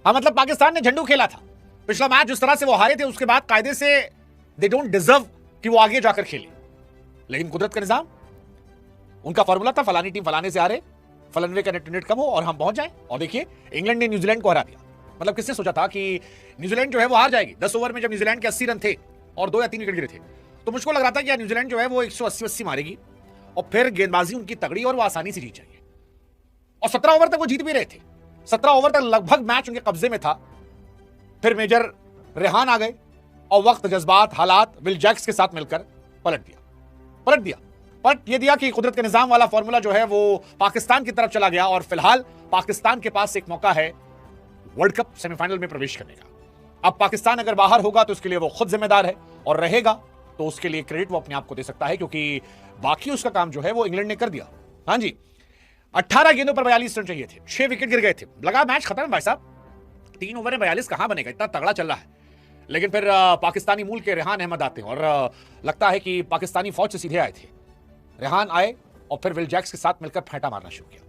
हाँ, मतलब पाकिस्तान ने झंडू खेला था पिछला मैच, जिस तरह से वो हारे थे उसके बाद कायदे से दे डोंट डिजर्व कि वो आगे जाकर खेले, लेकिन कुदरत का निजाम, उनका फॉर्मूला था फलानी टीम फलाने से हारे, फलाने का नेट कम हो और हम पहुंच जाएं। और देखिए इंग्लैंड ने न्यूजीलैंड को हरा दिया। मतलब किसने सोचा था कि न्यूजीलैंड जो है वो हार जाएगी। 10 ओवर में जब न्यूजीलैंड के 80 रन थे और 2 या 3 विकेट गिरे थे, तो मुझको लग रहा था कि यार न्यूजीलैंड जो है वो 180 मारेगी और फिर गेंदबाजी उनकी तगड़ी और वो आसानी से जीत जाएगी। और 17 ओवर तक वो जीत भी रहे थे, 17 ओवर तक लगभग मैच उनके कब्जे में था। फिर मेजर रेहान आ गए और वक्त, जज्बात, हालात विल जैक्स के साथ मिलकर पलट दिया। पलट ये दिया कि कुदरत के निजाम वाला फॉर्मूला जो है वो पाकिस्तान की तरफ चला गया और फिलहाल पाकिस्तान के पास एक मौका है वर्ल्ड कप सेमीफाइनल में प्रवेश करने का। अब पाकिस्तान अगर बाहर होगा तो उसके लिए वो खुद जिम्मेदार है, और रहेगा तो उसके लिए क्रेडिट वो अपने आप को दे सकता है, क्योंकि बाकी उसका काम जो है वो इंग्लैंड ने कर दिया। हाँ जी, 18 गेंदों पर 42 रन चाहिए थे, 6 विकेट गिर गए थे, लगा मैच खत्म है भाई साहब। 3 ओवर में 42 कहां बनेगा, इतना तगड़ा चल रहा है। लेकिन फिर पाकिस्तानी मूल के रेहान अहमद आते हैं और लगता है कि पाकिस्तानी फौज से सीधे आए थे। रेहान आए और फिर विल जैक्स के साथ मिलकर फेंटा मारना शुरू किया।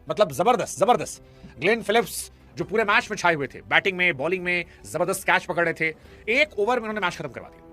मतलब जबरदस्त। ग्लेन फिलिप्स जो पूरे मैच में छाए हुए थे, बैटिंग में, बॉलिंग में जबरदस्त कैच पकड़ रहे थे। 1 ओवर में उन्होंने मैच खत्म करवा दिया।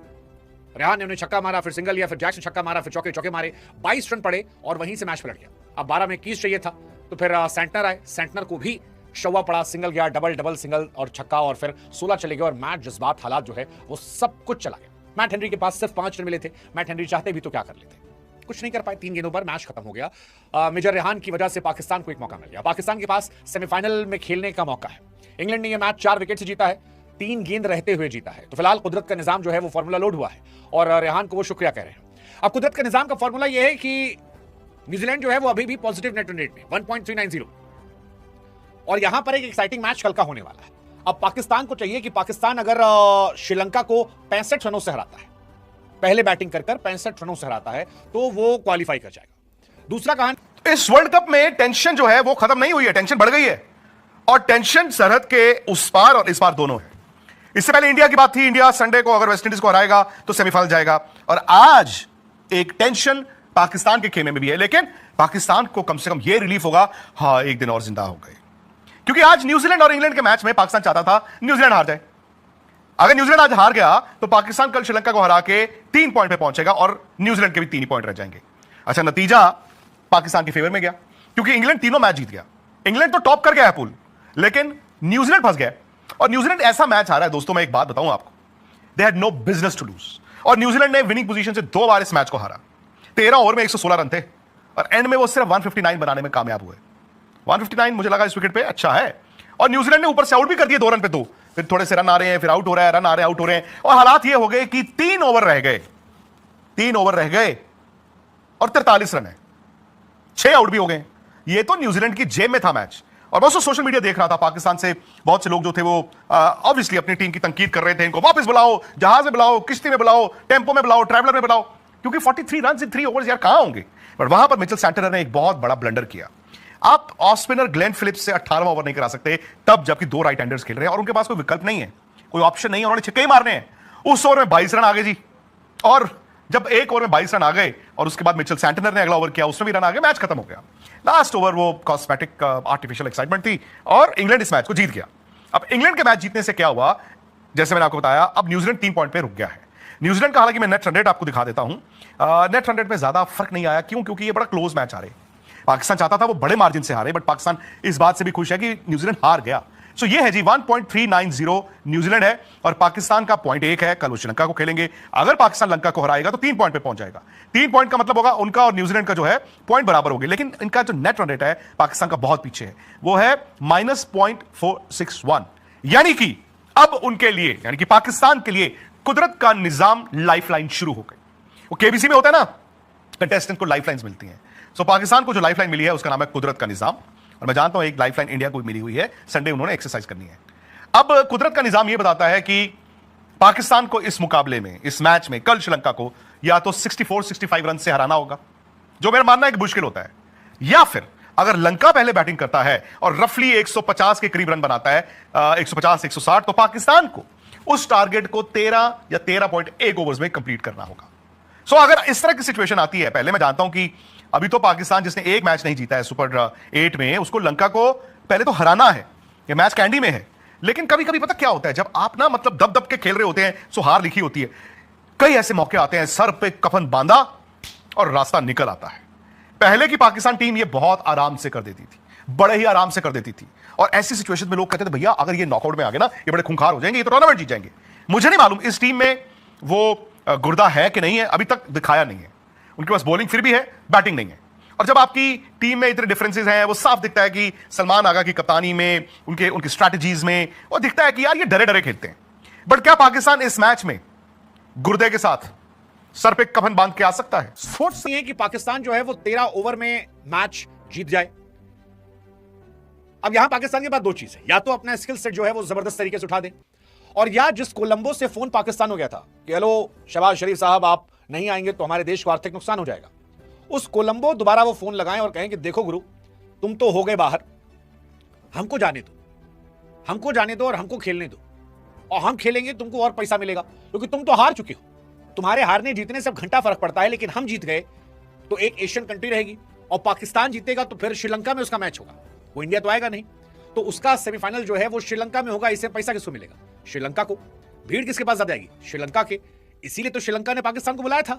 रेहान ने उन्हें छक्का मारा, फिर सिंगल लिया, फिर जैक्स ने छक्का मारा, फिर चौके मारे, 22 रन पड़े और वहीं से मैच पलट गया। अब 12 में 21 चाहिए था, तो फिर सेंटनर आए, सेंटनर को भी शौवा पड़ा, सिंगल गया, डबल सिंगल और छक्का, और फिर 16 चले गए और मैच, जज्बात, हालात जो है वो सब कुछ चला गया। मैट हेनरी के पास सिर्फ 5 रन मिले थे। मैट हेनरी चाहते भी तो क्या कर लेते, कुछ नहीं कर पाए। 3 गेंदों पर मैच खत्म हो गया। मेजर रेहान की वजह से पाकिस्तान को एक मौका मिल गया। पाकिस्तान के पास सेमीफाइनल में खेलने का मौका है। इंग्लैंड ने यह मैच 4 विकेट से जीता है, 3 गेंद रहते हुए जीता है। तो फिलहाल कुदरत का निजाम जो है वो फॉर्मूला लोड हुआ है और रेहान को वो शुक्रिया कह रहे हैं। अब कुदरत का निजाम का फॉर्मूला यह है कि न्यूजीलैंड जो है वो अभी भी पॉजिटिव नेट रन रेट में 1.390, और यहां पर एक एक्साइटिंग मैच कल का होने वाला है। अब पाकिस्तान को चाहिए कि पाकिस्तान अगर श्रीलंका को 65 रनों से हराता है, पहले बैटिंग कर 65 रनों से हराता है, तो वो क्वालिफाई कर जाएगा। दूसरा कहानी, इस वर्ल्ड कप में टेंशन जो है वो खत्म नहीं हुई है, टेंशन बढ़ गई है, और टेंशन सरहद के उस पार और इस पार दोनों है। इससे पहले इंडिया की बात थी, इंडिया संडे को अगर वेस्टइंडीज को हराएगा तो सेमीफाइनल जाएगा, और आज एक टेंशन पाकिस्तान के खेमे में भी है। लेकिन पाकिस्तान को कम से कम यह रिलीफ होगा, हाँ एक दिन और जिंदा हो गए, क्योंकि आज न्यूजीलैंड और इंग्लैंड के मैच में पाकिस्तान चाहता था न्यूजीलैंड हार जाए। अगर न्यूजीलैंड आज हार गया तो पाकिस्तान कल श्रीलंका को हरा के 3 पॉइंट पे पहुंचेगा और न्यूजीलैंड के भी 3 ही पॉइंट रह जाएंगे। अच्छा, नतीजा पाकिस्तान के फेवर में गया, क्योंकि इंग्लैंड तीनों मैच जीत गया। इंग्लैंड तो टॉप कर गया है पूल, लेकिन न्यूजीलैंड फंस गया। और न्यूजीलैंड ऐसा मैच हारा है दोस्तों, मैं एक बात बताऊं आपको, they had no business to lose. और न्यूजीलैंड ने विनिंग पोजीशन से 2 बार इस मैच को हारा। 13 ओवर में 116 रन थे और एंड में वो सिर्फ 159 बनाने में कामयाब हुए। 159 मुझे लगा इस विकेट पे अच्छा है, और न्यूजीलैंड ने ऊपर से आउट भी कर दिए 2 रन पे 2, फिर थोड़े से रन आ रहे हैं, फिर आउट हो रहा है, रन आ रहे हैं, आउट हो रहे हैं, और हालात ये हो गए कि 3 ओवर रह गए, 3 ओवर रह गए और 43 रन है, 6 आउट भी हो गए। ये तो न्यूजीलैंड की जेब में था मैच। और बहुत सोशल मीडिया देख रहा था, पाकिस्तान से बहुत से लोग जो थे वो ऑब्वियसली अपनी टीम की तनकीद कर रहे थे, इनको वापस बुलाओ, जहाज में बुलाओ, किश्ती में बुलाओ, टेंपो में बुलाओ, ट्रैवलर में बुलाओ, क्योंकि 43 रन इन 3 ओवर्स यार कहां होंगे। पर वहां पर मिचेल सैंटनर ने एक बहुत बड़ा ब्लंडर किया। आप ऑफ स्पिनर ग्लेन फिलिप्स से 18वां ओवर नहीं करा सकते, तब जबकि 2 राइट हैंडर्स खेल रहे हैं और उनके पास कोई विकल्प नहीं है, कोई ऑप्शन नहीं है, उन्होंने छक्के ही मारने हैं। उस ओवर में 22 रन आ गए जी, और जब एक ओवर में 22 रन आ गए और उसके बाद मिचेल सैंटनर ने अगला ओवर किया, उसमें भी रन आ गए, मैच खत्म हो गया। लास्ट ओवर वो कॉस्मेटिक आर्टिफिशियल एक्साइटमेंट थी और इंग्लैंड इस मैच को जीत गया। अब इंग्लैंड के मैच जीतने से क्या हुआ, जैसे मैंने आपको बताया, अब न्यूजीलैंड 3 पॉइंट पे रुक गया है। न्यूजीलैंड का हालांकि मैं नेट रन रेट आपको दिखा देता हूं, नेट रन रेट में ज्यादा फर्क नहीं आया। क्यों? क्योंकि ये बड़ा क्लोज मैच आ रहे। पाकिस्तान चाहता था वो बड़े मार्जिन से हारे, बट पाकिस्तान इस बात से भी खुश है कि न्यूजीलैंड हार गया। सो ये है जी 1.390 न्यूजीलैंड है और पाकिस्तान का 0.1 है। कल वो श्रीलंका को खेलेंगे, अगर पाकिस्तान लंका को हराएगा तो 3 पॉइंट पे पहुंच जाएगा। 3 पॉइंट का मतलब होगा उनका और न्यूजीलैंड का जो है पॉइंट बराबर होगी। लेकिन इनका जो नेट रन रेट है पाकिस्तान का बहुत पीछे है, वो है -0.461। यानी कि अब उनके लिए, यानी कि पाकिस्तान के लिए कुदरत का निजाम लाइफलाइन शुरू हो गई। वो केबीसी में होता है ना, कंटेस्टेंट को लाइफलाइंस मिलती हैं। सो पाकिस्तान को जो लाइफलाइन मिली है उसका नाम है कुदरत का निजाम, और मैं जानता हूं एक लाइफलाइन इंडिया को मिली हुई है, संडे उन्होंने एक्सरसाइज करनी है। अब कुदरत का निजाम यह बताता है कि पाकिस्तान को इस मुकाबले में, इस मैच में कल श्रीलंका को या तो 64-65 रन से हराना होगा, जो मेरा मानना है कि मुश्किल होता है, या फिर अगर लंका पहले बैटिंग करता है और रफली 150 के करीब रन बनाता है, 150-160, तो पाकिस्तान को उस टारगेट को 13 या 13.1 ओवर्स में कंप्लीट करना होगा। सो अगर इस तरह की सिचुएशन आती है, पहले मैं जानता हूं कि अभी तो पाकिस्तान जिसने एक मैच नहीं जीता है सुपर 8 में, उसको लंका को पहले तो हराना है, ये मैच कैंडी में है। लेकिन कभी कभी पता क्या होता है, जब आप ना मतलब दब दब के खेल रहे होते हैं, सो हार लिखी होती है, कई ऐसे मौके आते हैं सर पे कफन बांधा और रास्ता निकल आता है। पहले की पाकिस्तान टीम ये बहुत आराम से कर देती थी, बड़े ही आराम से कर देती थी। और ऐसी सिचुएशन में लोग कहते थे भैया अगर ये नॉकआउट में आ गए ना, ये बड़े खूंखार हो जाएंगे, ये तो टूर्नामेंट जीत जाएंगे। मुझे नहीं मालूम इस टीम में वो गुर्दा है कि नहीं है, अभी तक दिखाया नहीं है। उनके पास बॉलिंग फिर भी है, बैटिंग नहीं है। और जब आपकी टीम में इतने डिफरेंसेस हैं, वो साफ दिखता है कि सलमान आगा की कप्तानी में, उनकी स्ट्रैटेजीज में, वो दिखता है कि यार ये डरे डरे खेलते हैं। बट क्या पाकिस्तान इस मैच में गुर्दे के साथ सर पे कफन बांध के आ सकता है? सोच नहीं है कि पाकिस्तान जो है वो 13 ओवर में मैच जीत जाए। अब यहां पाकिस्तान के पास दो चीज है, या तो अपना स्किल सेट जो है वो जबरदस्त तरीके से उठा दे, और या जिस कोलंबो से फोन पाकिस्तान हो गया था कि हेलो शहबाज शरीफ साहब आप नहीं आएंगे तो हमारे देश को आर्थिक नुकसान हो जाएगा, उस कोलंबो दोबारा वो फोन लगाएं और कहें कि देखो गुरु तुम तो हो गए बाहर, हमको जाने दो और हमको खेलने दो, और हम खेलेंगे, तुमको और पैसा मिलेगा, क्योंकि तुम तो हार चुके हो। तुम्हारे हारने जीतने से अब घंटा फर्क पड़ता है, लेकिन हम जीत गए तो एक एशियन कंट्री रहेगी, और पाकिस्तान जीतेगा तो फिर श्रीलंका में उसका मैच होगा, वो इंडिया तो आएगा नहीं, तो उसका सेमीफाइनल जो है वो श्रीलंका में होगा। इससे पैसा किसको मिलेगा? श्रीलंका को। भीड़ किसके पास ज्यादा आएगी? श्रीलंका के। इसीलिए तो श्रीलंका ने पाकिस्तान को बुलाया था।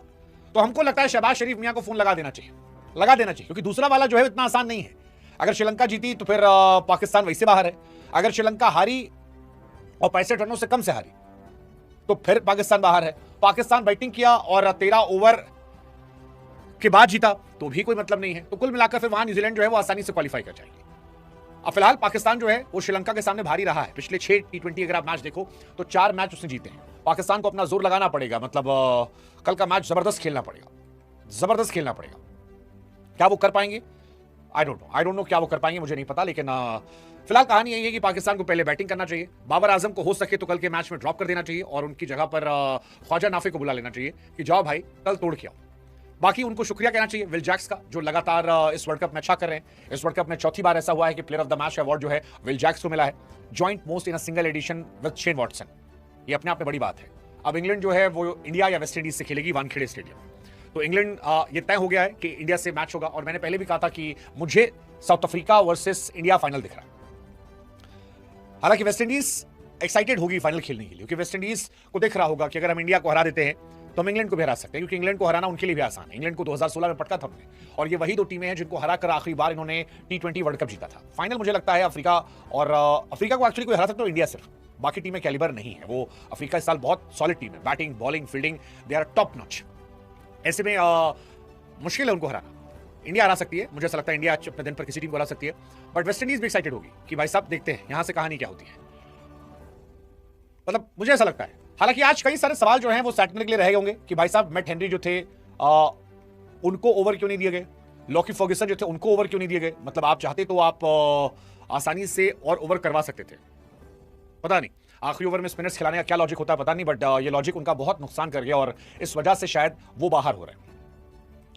तो हमको लगता है शहबाज शरीफ मियां को फोन लगा देना चाहिए, क्योंकि दूसरा वाला जो है इतना आसान नहीं है। अगर श्रीलंका जीती तो फिर पाकिस्तान वैसे बाहर है, अगर श्रीलंका हारी और 65 रनों से कम से हारी तो फिर पाकिस्तान बाहर है। पाकिस्तान बैटिंग किया और 13 ओवर के बाद जीता तो भी कोई मतलब नहीं है। तो कुल मिलाकर फिर वहां न्यूजीलैंड जो है वो आसानी से क्वालिफाई कर जाएगी। अब फिलहाल पाकिस्तान जो है वो श्रीलंका के सामने भारी रहा है। पिछले 6 T20 अगर आप मैच देखो तो 4 मैच उसने जीते हैं। पाकिस्तान को अपना जोर लगाना पड़ेगा, मतलब कल का मैच जबरदस्त खेलना पड़ेगा। क्या वो कर पाएंगे? आई डोंट नो क्या वो कर पाएंगे, मुझे नहीं पता। लेकिन फिलहाल कहानी यही है कि पाकिस्तान को पहले बैटिंग करना चाहिए। बाबर आजम को हो सके तो कल के मैच में ड्रॉप कर देना चाहिए और उनकी जगह पर ख्वाजा नाफे को बुला लेना चाहिए कि जाओ भाई कल तोड़ के आओ। बाकी उनको शुक्रिया कहना चाहिए विल जैक्स का, जो लगातार इस वर्ल्ड कप में अच्छा कर रहे हैं। इस वर्ल्ड कप में चौथी बार ऐसा हुआ है कि player of the match award जो है विल जैक्स को मिला है, joint most in a single edition with Shane Watson. ये अपने आप में बड़ी बात है। अब इंग्लैंड जो है वो इंडिया या वेस्ट इंडीज से खेलेगी वानखेड़े स्टेडियम। तो इंग्लैंड ये तय हो गया है कि इंडिया से मैच होगा, और मैंने पहले भी कहा था कि मुझे south Africa versus India final दिख रहा है। हालांकि वेस्ट इंडीज एक्साइटेड होगी फाइनल खेलने के लिए, क्योंकि वेस्ट इंडीज को दिख रहा होगा कि अगर हम इंडिया को हरा देते हैं तो हम इंग्लैंड को भी हरा सकते हैं, क्योंकि इंग्लैंड को हराना उनके लिए भी आसान है। इंग्लैंड को 2016 में पटका था उन्होंने, और ये वही दो टीमें हैं जिनको हराकर आखिरी बार इन्होंने T20 वर्ल्ड कप जीता था। फाइनल मुझे लगता है अफ्रीका, और अफ्रीका को एक्चुअली कोई हरा सकता है इंडिया सिर्फ, बाकी टीमें कैलिबर नहीं है। वो अफ्रीका इस साल बहुत सॉलिड टीम है, batting bowling fielding they are top notch. ऐसे में मुश्किल है उनको हराना। इंडिया हरा सकती है, मुझे ऐसा लगता है इंडिया अपने दिन पर किसी टीम को हरा सकती है, बट वेस्ट इंडीज भी एक्साइटेड होगी कि भाई साहब देखते हैं यहां से कहानी क्या होती है। मतलब मुझे ऐसा लगता है। हालांकि आज कई सारे सवाल जो हैं वो सेटने के लिए रह गए होंगे कि भाई साहब मैट हेनरी जो थे उनको ओवर क्यों नहीं दिए गए, लॉकी फर्ग्यूसन जो थे उनको ओवर क्यों नहीं दिए गए। मतलब आप चाहते तो आप आसानी से और ओवर करवा सकते थे, पता नहीं आखिरी ओवर में स्पिनर्स खिलाने का क्या लॉजिक होता है पता नहीं, बट ये लॉजिक उनका बहुत नुकसान कर गया और इस वजह से शायद वो बाहर हो रहे हैं।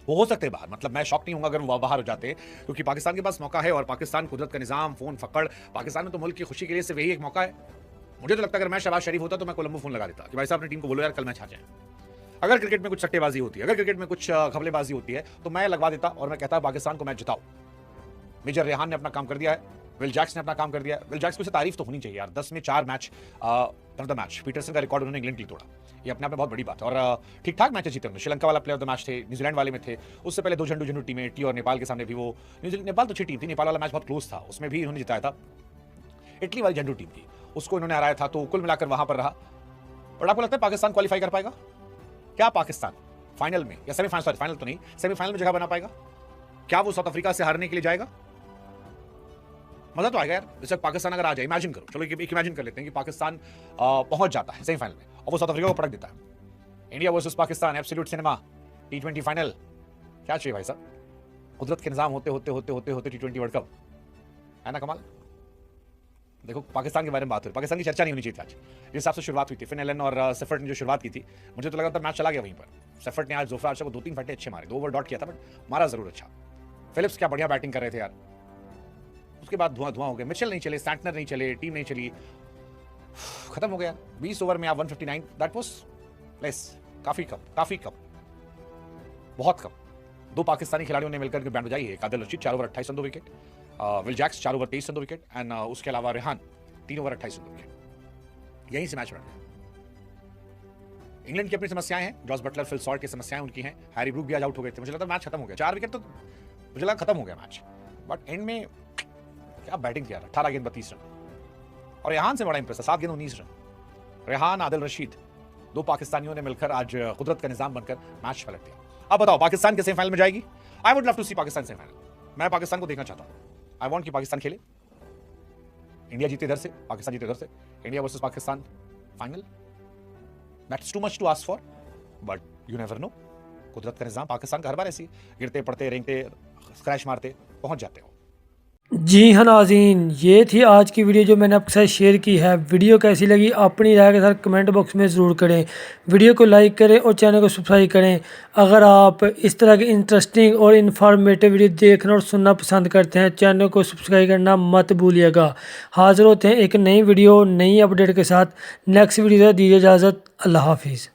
वो हो सकते हैं बाहर, मतलब मैं शॉक नहीं हूंगा अगर वो बाहर हो जाते, क्योंकि पाकिस्तान के पास मौका है, और पाकिस्तान कुदरत का निजाम, फोन फकड़, पाकिस्तान में तो मुल्क की खुशी के लिए सिर्फ यही एक मौका है। मुझे तो लगता है अगर मैं शहबाज शरीफ होता तो मैं कोलंबो फोन लगा देता कि भाई साहब अपनी टीम को बोलो यार कल मैच आ जाए। अगर क्रिकेट में कुछ सट्टेबाजी होती है, अगर क्रिकेट में कुछ घपलेबाजी होती है तो मैं लगवा देता और मैं कहता पाकिस्तान को मैच जिताओ। मेजर रेहान ने अपना काम कर दिया है, विल जैक्स ने अपना काम कर दिया है। विल जैक्स को तारीफ तो होनी चाहिए यार, 10 में 4 मैच द मैच। पीटरसन का रिकॉर्ड उन्होंने इंग्लैंड के लिए तोड़ा, ये अपने आप में बहुत बड़ी बात है। और ठीक ठाक मैचेस जीते उन्होंने। श्रीलंका वाला प्लेयर ऑफ द मैच थे, न्यूजीलैंड वाले में थे, उससे पहले 2 झंडू टीमें टी और नेपाल के सामने भी वो नेपाल तो अच्छी टीम थी, नेपाल वाला मैच बहुत क्लोज था, उसमें भी उन्होंने जिताया था। इटली वाली झंडू टीम थी, उसको इन्होंने हराया था। तो कुल मिलाकर वहां पर रहा। और आपको लगता है पाकिस्तान क्वालिफाई कर पाएगा क्या? पाकिस्तान फाइनल में या सेमीफाइनल, सॉरी फाइनल तो नहीं, सेमीफाइनल में जगह बना पाएगा क्या? वो साउथ अफ्रीका से हारने के लिए जाएगा? मजा तो आएगा यार। जैसे पाकिस्तान अगर आ जाए, इमेजिन करो, चलो एक इमेजिन कर लेते हैं कि पाकिस्तान पहुंच जाता है सेमीफाइनल में और वो साउथ अफ्रीका को पटक देता है। India versus Pakistan, absolute cinema, T20 final. क्या चाहिए भाई साहब? कुदरत के निजाम होते होते होते होते होते T20 वर्ल्ड कप, है ना कमाल। देखो पाकिस्तान के बारे में बात हो रही, पाकिस्तान की चर्चा नहीं होनी चाहिए आज जिस हिसाब से शुरुआत हुई थी। फिन एलन और सेफर्ट ने जो शुरुआत की थी, मुझे तो लगा था मैच चला गया वहीं पर। सेफर्ट ने आज जोफ्रा आर्चर को 2-3 फटे अच्छे मारे, 2 ओवर डॉट किया था, बट मारा जरूर अच्छा। फिलिप्स क्या बढ़िया बैटिंग कर रहे थे यार। उसके बाद धुआं हो गया, मिचेल नहीं चले, सैंटनर नहीं चले, टीम नहीं चली, खत्म हो गया। 20 ओवर में आप 159, दैट वाज लेस, काफी कम, बहुत कम। 2 पाकिस्तानी खिलाड़ियों ने मिलकर के बैंड बजाई है। Adil Rashid 4 over 28 run 2 wicket, Will Jacks 4 over 23 run 2 wicket, and उसके अलावा रेहान 3 ओवर 28 रन के, यहीं से मैच बन गया। इंग्लैंड की अपनी समस्याएं हैं, जॉस बटलर, फिल सॉल्ट की समस्याएं उनकी हैं, हैरी ब्रूक भी आज आउट हो गए थे, मुझे लगा मैच खत्म हो गया, 4 विकेट तो मुझे लगा खत्म हो गया मैच, बट एंड में क्या बैटिंग किया था, 18 गेंद 32 रन। और रेहान से बड़ा इंप्रेस है, 7 गेंद 19 रन। रेहान, आदिल रशीद, 2 पाकिस्तानियों ने मिलकर आज कुदरत का निजाम बनकर मैच पलट दिया। अब बताओ पाकिस्तान के सेमीफाइनल में जाएगी? I would love to see Pakistan semifinal, मैं पाकिस्तान को देखना चाहता हूं। आई वांट कि पाकिस्तान खेले, इंडिया जीते इधर से, पाकिस्तान जीते इधर से, India versus Pakistan final. That's too much to ask for, but you never know. कुदरत का निजाम, पाकिस्तान का हर बार ऐसी गिरते पड़ते रेंगते स्क्रैच मारते पहुंच जाते हो। जी हाँ नाज़रीन, ये थी आज की वीडियो जो मैंने आपके साथ शेयर की है। वीडियो कैसी लगी अपनी राय के साथ कमेंट बॉक्स में ज़रूर करें। वीडियो को लाइक करें और चैनल को सब्सक्राइब करें। अगर आप इस तरह की इंटरेस्टिंग और इन्फॉर्मेटिव वीडियो देखना और सुनना पसंद करते हैं, चैनल को सब्सक्राइब करना मत भूलिएगा। हाज़िर होते हैं एक नई वीडियो नई अपडेट के साथ। नेक्स्ट वीडियो दीजिए इजाज़त। अल्लाह हाफिज़।